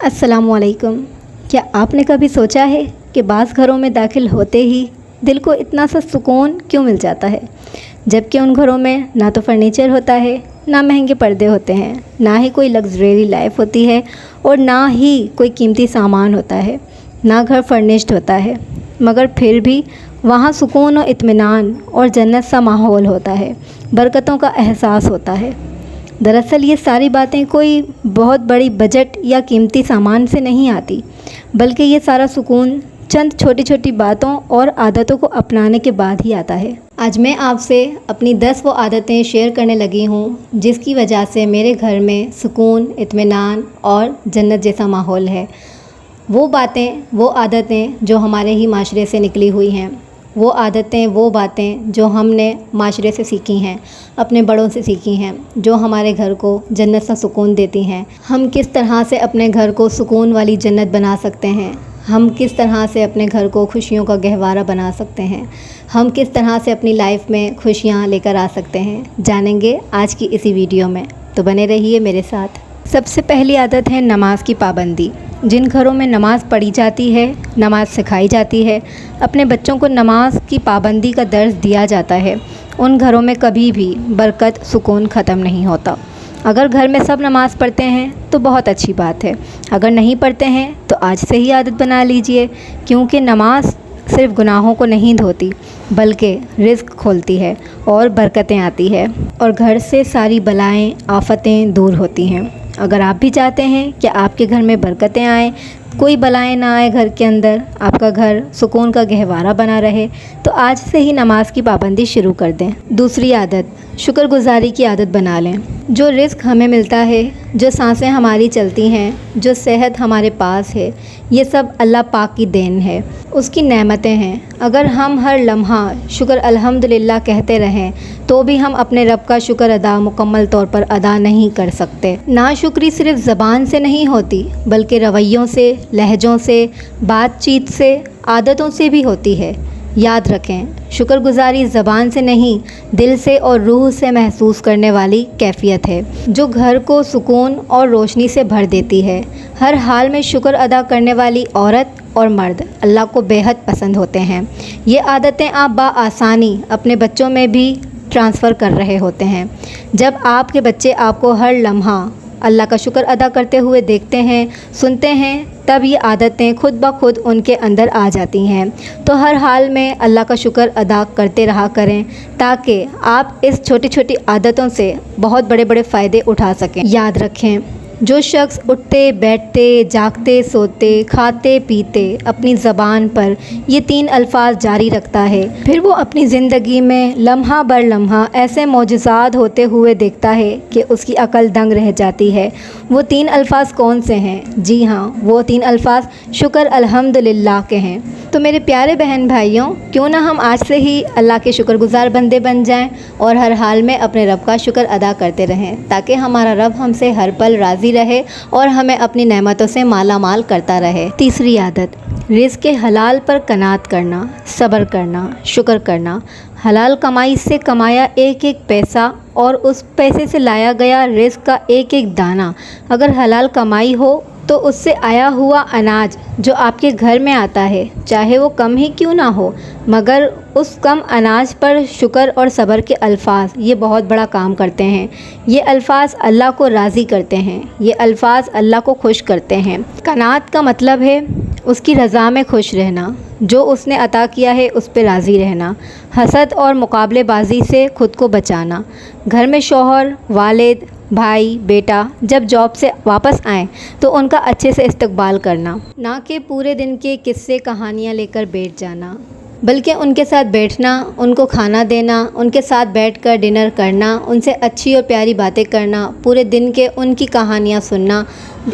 अस्सलामुअलैकुम। क्या आपने कभी सोचा है कि बाज़ घरों में दाखिल होते ही दिल को इतना सा सुकून क्यों मिल जाता है, जबकि उन घरों में ना तो फर्नीचर होता है, ना महंगे पर्दे होते हैं, ना ही कोई लग्जरी लाइफ होती है और ना ही कोई कीमती सामान होता है, ना घर फर्निश्ड होता है, मगर फिर भी वहाँ सुकून और इत्मीनान और जन्नत सा माहौल होता है, बरकतों का एहसास होता है। दरअसल ये सारी बातें कोई बहुत बड़ी बजट या कीमती सामान से नहीं आती, बल्कि ये सारा सुकून चंद छोटी छोटी बातों और आदतों को अपनाने के बाद ही आता है। आज मैं आपसे अपनी 10 वो आदतें शेयर करने लगी हूँ जिसकी वजह से मेरे घर में सुकून, इत्मीनान और जन्नत जैसा माहौल है। वो बातें, वो आदतें जो हमारे ही माशरे से निकली हुई हैं, वो आदतें, वो बातें जो हमने माशरे से सीखी हैं, अपने बड़ों से सीखी हैं, जो हमारे घर को जन्नत सा सुकून देती हैं। हम किस तरह से अपने घर को सुकून वाली जन्नत बना सकते हैं, हम किस तरह से अपने घर को खुशियों का गहवारा बना सकते हैं, हम किस तरह से अपनी लाइफ में खुशियाँ लेकर आ सकते हैं, जानेंगे आज की इसी वीडियो में। तो बने रहिए मेरे साथ। सबसे पहली आदत है नमाज की पाबंदी। जिन घरों में नमाज़ पढ़ी जाती है, नमाज सिखाई जाती है, अपने बच्चों को नमाज की पाबंदी का दर्स दिया जाता है, उन घरों में कभी भी बरकत, सुकून ख़त्म नहीं होता। अगर घर में सब नमाज़ पढ़ते हैं तो बहुत अच्छी बात है, अगर नहीं पढ़ते हैं तो आज से ही आदत बना लीजिए, क्योंकि नमाज सिर्फ़ गुनाहों को नहीं धोती बल्कि रिज़्क खोलती है और बरकतें आती है और घर से सारी बलाएं, आफतें दूर होती हैं। अगर आप भी चाहते हैं कि आपके घर में बरकतें आएँ, कोई बलाएं ना आए घर के अंदर, आपका घर सुकून का गहवारा बना रहे, तो आज से ही नमाज की पाबंदी शुरू कर दें। दूसरी आदत, शुक्रगुजारी की आदत बना लें। जो रिज़्क हमें मिलता है, जो सांसें हमारी चलती हैं, जो सेहत हमारे पास है, ये सब अल्लाह पाक की देन है, उसकी नेमतें हैं। अगर हम हर लम्हा शुक्र अल्हम्दुलिल्लाह कहते रहें तो भी हम अपने रब का शुक्र अदा मुकम्मल तौर पर अदा नहीं कर सकते। नाशुक्री सिर्फ़ ज़बान से नहीं होती बल्कि रवैयों से, लहजों से, बातचीत से, आदतों से भी होती है। याद रखें, शुक्रगुजारी ज़बान से नहीं, दिल से और रूह से महसूस करने वाली कैफ़ियत है जो घर को सुकून और रोशनी से भर देती है। हर हाल में शुक्र अदा करने वाली औरत और मर्द अल्लाह को बेहद पसंद होते हैं। ये आदतें आप बआसानी अपने बच्चों में भी ट्रांसफ़र कर रहे होते हैं। जब आपके बच्चे आपको हर लम्हा अल्लाह का शुक्र अदा करते हुए देखते हैं, सुनते हैं, तब ये आदतें खुद ब खुद उनके अंदर आ जाती हैं। तो हर हाल में अल्लाह का शुक्र अदा करते रहा करें ताकि आप इस छोटी छोटी आदतों से बहुत बड़े बड़े फ़ायदे उठा सकें। याद रखें, जो शख्स उठते बैठते, जागते सोते, खाते पीते अपनी ज़बान पर ये 3 अल्फाज जारी रखता है, फिर वो अपनी ज़िंदगी में लम्हा बर लम्हा ऐसे मोजज़ात होते हुए देखता है कि उसकी अकल दंग रह जाती है। वो 3 अल्फाज कौन से हैं? जी हाँ, वो 3 अल्फाज शुक्र अल्हम्दुलिल्लाह के हैं। तो मेरे प्यारे बहन भाइयों, क्यों ना हम आज से ही अल्लाह के शुक्रगुजार बंदे बन जाएं और हर हाल में अपने रब का शुक्र अदा करते रहें, ताकि हमारा रब हमसे हर पल राज़ी रहे और हमें अपनी नेमतों से माला माल करता रहे। तीसरी आदत, रिज़्क़ के हलाल पर कनात करना, सब्र करना, शुक्र करना। हलाल कमाई से कमाया एक एक पैसा और उस पैसे से लाया गया रिज़्क़ का एक एक दाना, अगर हलाल कमाई हो तो उससे आया हुआ अनाज जो आपके घर में आता है, चाहे वो कम ही क्यों ना हो, मगर उस कम अनाज पर शुक्र और सब्र के अल्फाज ये बहुत बड़ा काम करते हैं। ये अल्फाज अल्लाह को राज़ी करते हैं, ये अल्फाज अल्लाह को खुश करते हैं। कनात का मतलब है उसकी रज़ा में खुश रहना, जो उसने अता किया है उस पर राज़ी रहना, हसद और मुकाबलेबाजी से ख़ुद को बचाना। घर में शौहर, वालिद, भाई, बेटा जब जॉब से वापस आएँ तो उनका अच्छे से इस्तकबाल करना, ना कि पूरे दिन के किस्से कहानियाँ लेकर बैठ जाना, बल्कि उनके साथ बैठना, उनको खाना देना, उनके साथ बैठकर डिनर करना, उनसे अच्छी और प्यारी बातें करना, पूरे दिन के उनकी कहानियाँ सुनना।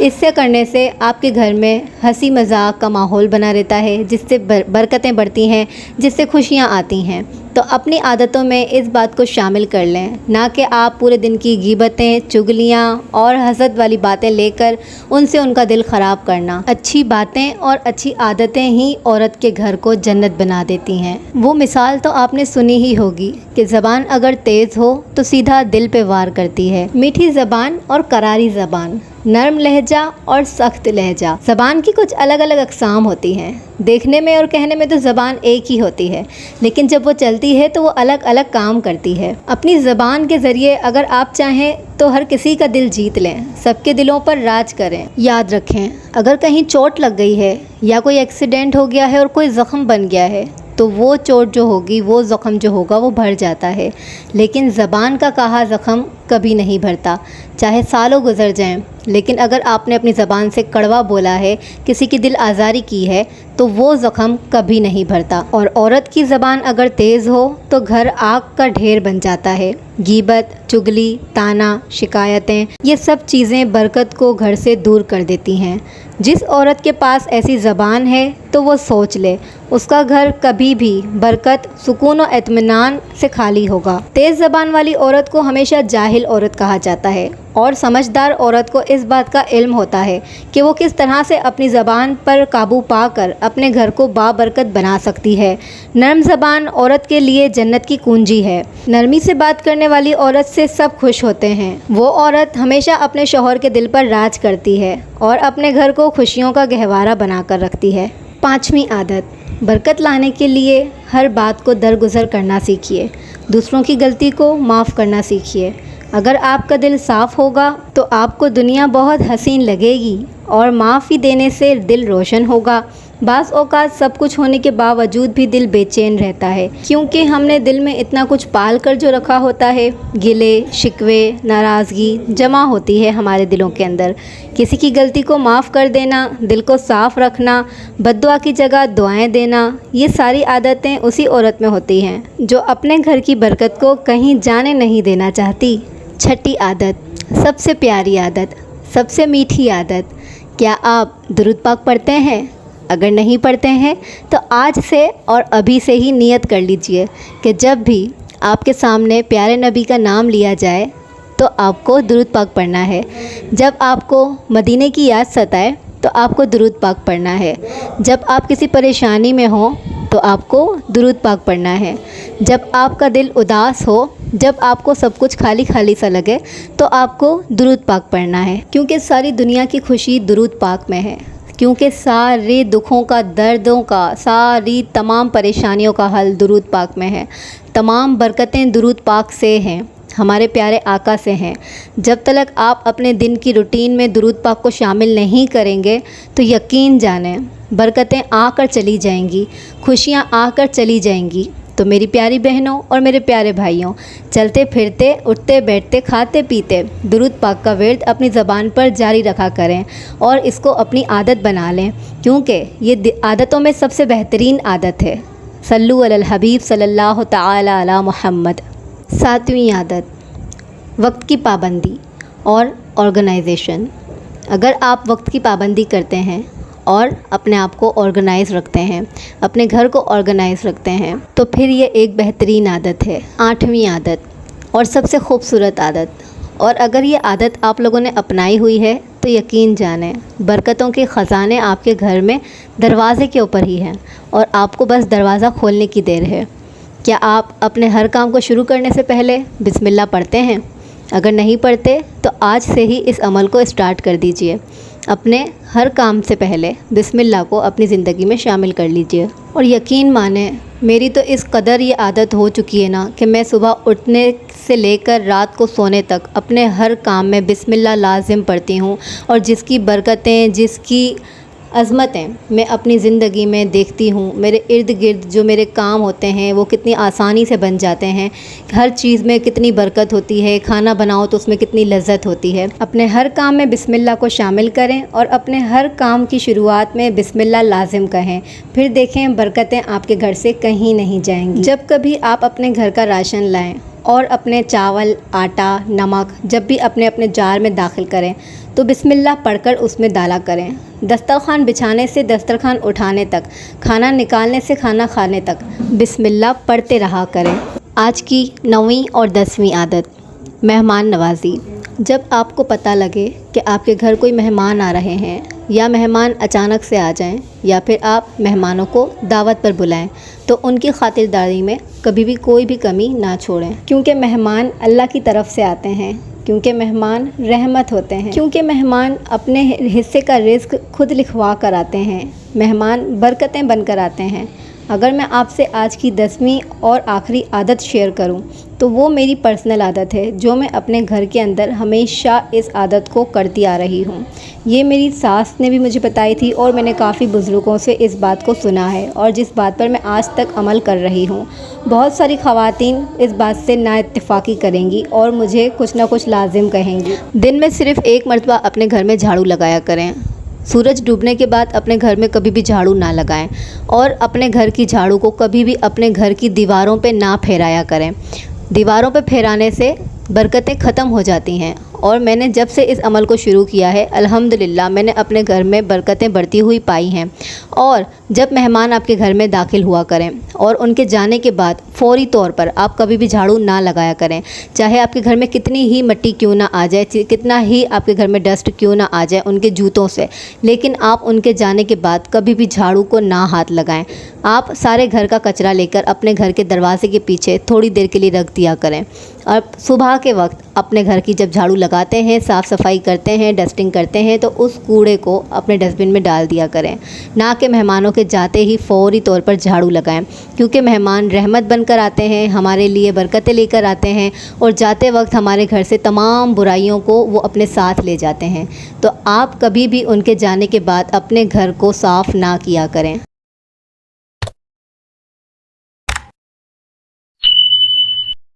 इससे करने से आपके घर में हंसी मजाक का माहौल बना रहता है, जिससे बरकतें बढ़ती हैं, जिससे खुशियाँ आती हैं। तो अपनी आदतों में इस बात को शामिल कर लें, ना कि आप पूरे दिन की गीबतें, चुगलियाँ और हसद वाली बातें लेकर उनसे उनका दिल ख़राब करना। अच्छी बातें और अच्छी आदतें ही औरत के घर को जन्नत बना देती हैं। वो मिसाल तो आपने सुनी ही होगी कि ज़बान अगर तेज़ हो तो सीधा दिल पे वार करती है। मीठी ज़बान और करारी ज़बान नरम लहजा और सख्त लहजा। ज़बान की कुछ अलग अलग अक़साम होती हैं। देखने में और कहने में तो ज़बान एक ही होती है, लेकिन जब वो चलती है तो वो अलग अलग काम करती है। अपनी ज़बान के ज़रिए अगर आप चाहें तो हर किसी का दिल जीत लें, सबके दिलों पर राज करें। याद रखें, अगर कहीं चोट लग गई है या कोई एक्सीडेंट हो गया है और कोई ज़ख़म बन गया है तो वो चोट जो होगी, वो ज़ख़म जो होगा वो भर जाता है, लेकिन ज़बान का कहा ज़ख़म कभी नहीं भरता। चाहे सालों गुजर जाएं, लेकिन अगर आपने अपनी ज़बान से कड़वा बोला है, किसी की दिल आज़ारी की है, तो वो ज़ख़म कभी नहीं भरता। और औरत की ज़बान अगर तेज़ हो तो घर आग का ढेर बन जाता है। गीबत, चुगली, ताना, शिकायतें, ये सब चीज़ें बरकत को घर से दूर कर देती हैं। जिस औरत के पास ऐसी ज़बान है तो वो सोच ले, उसका घर कभी भी बरकत, सुकून और इत्मीनान से खाली होगा। तेज़ ज़बान वाली औरत को हमेशा जाहिल औरत कहा जाता है और समझदार औरत को इस बात का इल्म होता है कि वो किस तरह से अपनी ज़बान पर काबू पाकर अपने घर को बाबरकत बना सकती है। नरम ज़बान औरत के लिए जन्नत की कुंजी है। नरमी से बात करने वाली औरत से सब खुश होते हैं। वो औरत हमेशा अपने शौहर के दिल पर राज करती है और अपने घर को खुशियों का गहवारा बनाकर रखती है। 5वीं आदत, बरकत लाने के लिए हर बात को दरगुजर करना सीखिए। दूसरों की गलती को माफ़ करना सीखिए। अगर आपका दिल साफ़ होगा तो आपको दुनिया बहुत हसीन लगेगी और माफ़ी देने से दिल रोशन होगा। बाज़ औक़ात सब कुछ होने के बावजूद भी दिल बेचैन रहता है, क्योंकि हमने दिल में इतना कुछ पाल कर जो रखा होता है। गिले, शिकवे, नाराज़गी जमा होती है हमारे दिलों के अंदर। किसी की गलती को माफ़ कर देना, दिल को साफ़ रखना, बद्दुआ की जगह दुआएं देना, ये सारी आदतें उसी औरत में होती हैं जो अपने घर की बरकत को कहीं जाने नहीं देना चाहती। 6ठी आदत, सबसे प्यारी आदत, सबसे मीठी आदत, क्या आप दुरूद पाक पढ़ते हैं? अगर नहीं पढ़ते हैं तो आज से और अभी से ही नियत कर लीजिए कि जब भी आपके सामने प्यारे नबी का नाम लिया जाए तो आपको दुरूद पाक पढ़ना है। जब आपको मदीने की याद सताए तो आपको दुरूद पाक पढ़ना है। जब आप किसी परेशानी में हो तो आपको दुरूद पाक पढ़ना है। जब आपका दिल उदास हो, जब आपको सब कुछ खाली खाली सा लगे तो आपको दुरूद पाक पढ़ना है, क्योंकि सारी दुनिया की खुशी दुरूद पाक में है। क्योंकि सारे दुखों का, दर्दों का, सारी तमाम परेशानियों का हल दुरूद पाक में है। तमाम बरकतें दुरूद पाक से हैं, हमारे प्यारे आका से हैं। जब तक आप अपने दिन की रूटीन में दुरूद पाक को शामिल नहीं करेंगे तो यकीन जानें बरकतें आकर चली जाएंगी, खुशियाँ आकर चली जाएंगी। तो मेरी प्यारी बहनों और मेरे प्यारे भाइयों, चलते फिरते, उठते बैठते, खाते पीते दुरूद पाक का विर्द अपनी ज़बान पर जारी रखा करें और इसको अपनी आदत बना लें, क्योंकि ये आदतों में सबसे बेहतरीन आदत है। सल्लु अलल हबीब सल्लल्लाहु तआला अला मुहम्मद। 7वीं आदत, वक्त की पाबंदी और ऑर्गेनाइजेशन। अगर आप वक्त की पाबंदी करते हैं और अपने आप को ऑर्गेनाइज़ रखते हैं, अपने घर को ऑर्गेनाइज़ रखते हैं, तो फिर ये एक बेहतरीन आदत है। 8वीं आदत और सबसे खूबसूरत आदत, और अगर ये आदत आप लोगों ने अपनाई हुई है तो यकीन जानें बरकतों के ख़जाने आपके घर में दरवाज़े के ऊपर ही हैं और आपको बस दरवाज़ा खोलने की देर है। क्या आप अपने हर काम को शुरू करने से पहले बिस्मिल्लाह पढ़ते हैं? अगर नहीं पढ़ते तो आज से ही इस अमल को स्टार्ट कर दीजिए। अपने हर काम से पहले बिस्मिल्लाह को अपनी ज़िंदगी में शामिल कर लीजिए। और यकीन माने, मेरी तो इस कदर ये आदत हो चुकी है ना कि मैं सुबह उठने से लेकर रात को सोने तक अपने हर काम में बिस्मिल्लाह लाजिम पढ़ती हूँ। और जिसकी बरकतें, जिसकी अज़मतें मैं अपनी ज़िंदगी में देखती हूँ, मेरे इर्द गिर्द जो मेरे काम होते हैं वो कितनी आसानी से बन जाते हैं। हर चीज़ में कितनी बरकत होती है, खाना बनाओ तो उसमें कितनी लज्जत होती है। अपने हर काम में बिस्मिल्लाह को शामिल करें और अपने हर काम की शुरुआत में बिस्मिल्लाह लाजिम कहें, फिर देखें बरकतें आपके घर से कहीं नहीं जाएंगी। जब कभी आप अपने घर का राशन लाएँ और अपने चावल, आटा, नमक जब भी अपने अपने जार में दाखिल करें तो बिस्मिल्लाह पढ़कर उसमें डाला करें। दस्तरखान बिछाने से दस्तरखान उठाने तक, खाना निकालने से खाना खाने तक बिस्मिल्लाह पढ़ते रहा करें। आज की 9वीं और 10वीं आदत, मेहमान नवाज़ी। जब आपको पता लगे कि आपके घर कोई मेहमान आ रहे हैं या मेहमान अचानक से आ जाएं या फिर आप मेहमानों को दावत पर बुलाएं, तो उनकी खातिरदारी में कभी भी कोई भी कमी ना छोड़ें, क्योंकि मेहमान अल्लाह की तरफ से आते हैं। کیونکہ مہمان رحمت ہوتے ہیں، کیونکہ مہمان اپنے حصے کا رزق خود لکھوا کر آتے ہیں، مہمان برکتیں بن کر آتے ہیں۔ اگر میں آپ سے آج کی 10ویں اور آخری عادت شیئر کروں تو وہ میری پرسنل عادت ہے، جو میں اپنے گھر کے اندر ہمیشہ اس عادت کو کرتی آ رہی ہوں۔ یہ میری ساس نے بھی مجھے بتائی تھی اور میں نے کافی بزرگوں سے اس بات کو سنا ہے اور جس بات پر میں آج تک عمل کر رہی ہوں۔ بہت ساری خواتین اس بات سے نا اتفاقی کریں گی اور مجھے کچھ نہ کچھ لازم کہیں گی۔ دن میں صرف ایک مرتبہ اپنے گھر میں جھاڑو لگایا کریں۔ سورج ڈوبنے کے بعد اپنے گھر میں کبھی بھی جھاڑو نہ لگائیں اور اپنے گھر کی جھاڑو کو کبھی بھی اپنے گھر کی دیواروں پہ نہ پھیرایا کریں۔ دیواروں پہ پھیرانے سے برکتیں ختم ہو جاتی ہیں اور میں نے جب سے اس عمل کو شروع کیا ہے الحمدللہ میں نے اپنے گھر میں برکتیں بڑھتی ہوئی پائی ہیں۔ اور جب مہمان آپ کے گھر میں داخل ہوا کریں اور ان کے جانے کے بعد فوری طور پر آپ کبھی بھی جھاڑو نہ لگایا کریں، چاہے آپ کے گھر میں کتنی ہی مٹی کیوں نہ آ جائے، کتنا ہی آپ کے گھر میں ڈسٹ کیوں نہ آ جائے ان کے جوتوں سے، لیکن آپ ان کے جانے کے بعد کبھی بھی جھاڑو کو نہ ہاتھ لگائیں۔ آپ سارے گھر کا کچرا لے کر اپنے گھر کے دروازے کے پیچھے تھوڑی دیر کے لیے رکھ دیا کریں اور صبح کے وقت اپنے گھر کی جب جھاڑو لگاتے ہیں، صاف صفائی کرتے ہیں، ڈسٹنگ کرتے ہیں تو اس کوڑے کو اپنے ڈسٹ بن میں ڈال دیا کریں، نہ کہ مہمانوں کے جاتے ہی فوری طور پر جھاڑو لگائیں، کیونکہ مہمان رحمت بن کر آتے ہیں، ہمارے لیے برکتیں لے کر آتے ہیں اور جاتے وقت ہمارے گھر سے تمام برائیوں کو وہ اپنے ساتھ لے جاتے ہیں۔ تو آپ کبھی بھی ان کے جانے کے بعد اپنے گھر کو صاف نہ کیا کریں۔